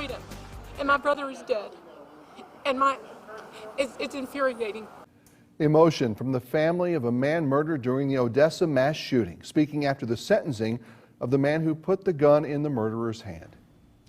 freedom, and my brother is dead. And it's infuriating. Emotion from the family of a man murdered during the Odessa mass shooting, speaking after the sentencing of the man who put the gun in the murderer's hand.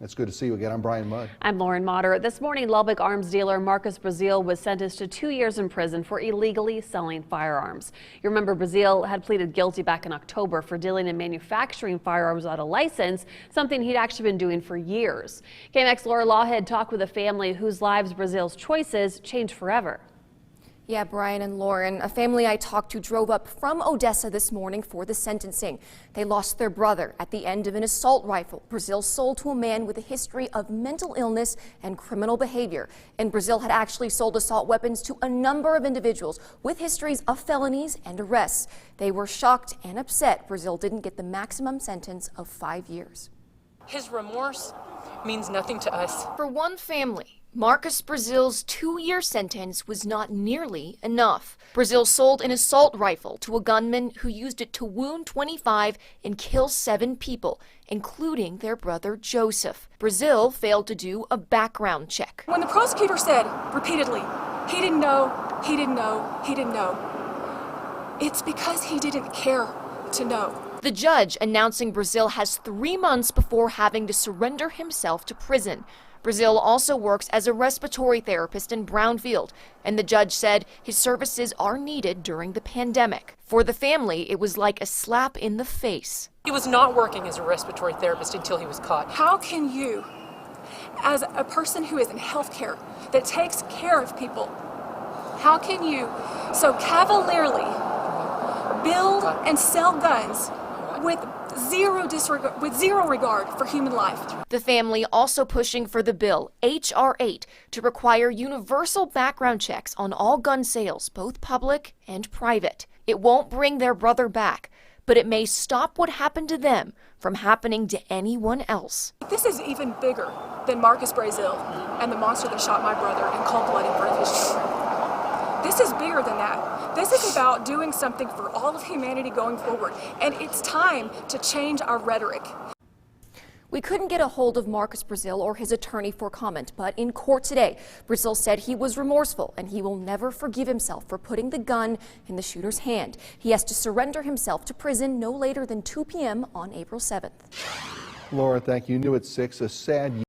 It's good to see you again. I'm Brian Mudd. I'm Lauren Motter. This morning, Lubbock arms dealer Marcus Braziel was sentenced to 2 years in prison for illegally selling firearms. You remember Braziel had pleaded guilty back in October for dealing and manufacturing firearms without a license, something he'd actually been doing for years. KAMC Laura Laughead talked with a family whose lives Braziel's choices changed forever. Yeah, Brian and Lauren, a family I talked to drove up from Odessa this morning for the sentencing. They lost their brother at the end of an assault rifle Braziel sold to a man with a history of mental illness and criminal behavior. And Braziel had actually sold assault weapons to a number of individuals with histories of felonies and arrests. They were shocked and upset Braziel didn't get the maximum sentence of 5 years. His remorse means nothing to us. For one family, Marcus Braziel's 2-year sentence was not nearly enough. Braziel sold an assault rifle to a gunman who used it to wound 25 and kill 7 people, including their brother Joseph. Braziel failed to do a background check. When the prosecutor said repeatedly, he didn't know, he didn't know, he didn't know, it's because he didn't care to know. The judge announcing Braziel has 3 months before having to surrender himself to prison. Braziel also works as a respiratory therapist in Brownfield, and the judge said his services are needed during the pandemic. For the family, it was like a slap in the face. He was not working as a respiratory therapist until he was caught. How can you, as a person who is in healthcare that takes care of people, how can you so cavalierly build and sell guns with zero regard for human life? The family also pushing for the bill, H.R. 8, to require universal background checks on all gun sales, both public and private. It won't bring their brother back, but it may stop what happened to them from happening to anyone else. This is even bigger than Marcus Braziel and the monster that shot my brother in cold blood in front of his children. This is bigger than that. This is about doing something for all of humanity going forward, and it's time to change our rhetoric. We couldn't get a hold of Marcus Braziel or his attorney for comment, but in court today, Braziel said he was remorseful and he will never forgive himself for putting the gun in the shooter's hand. He has to surrender himself to prison no later than 2 p.m. on April 7th. Laura, thank you. New at 6, a sad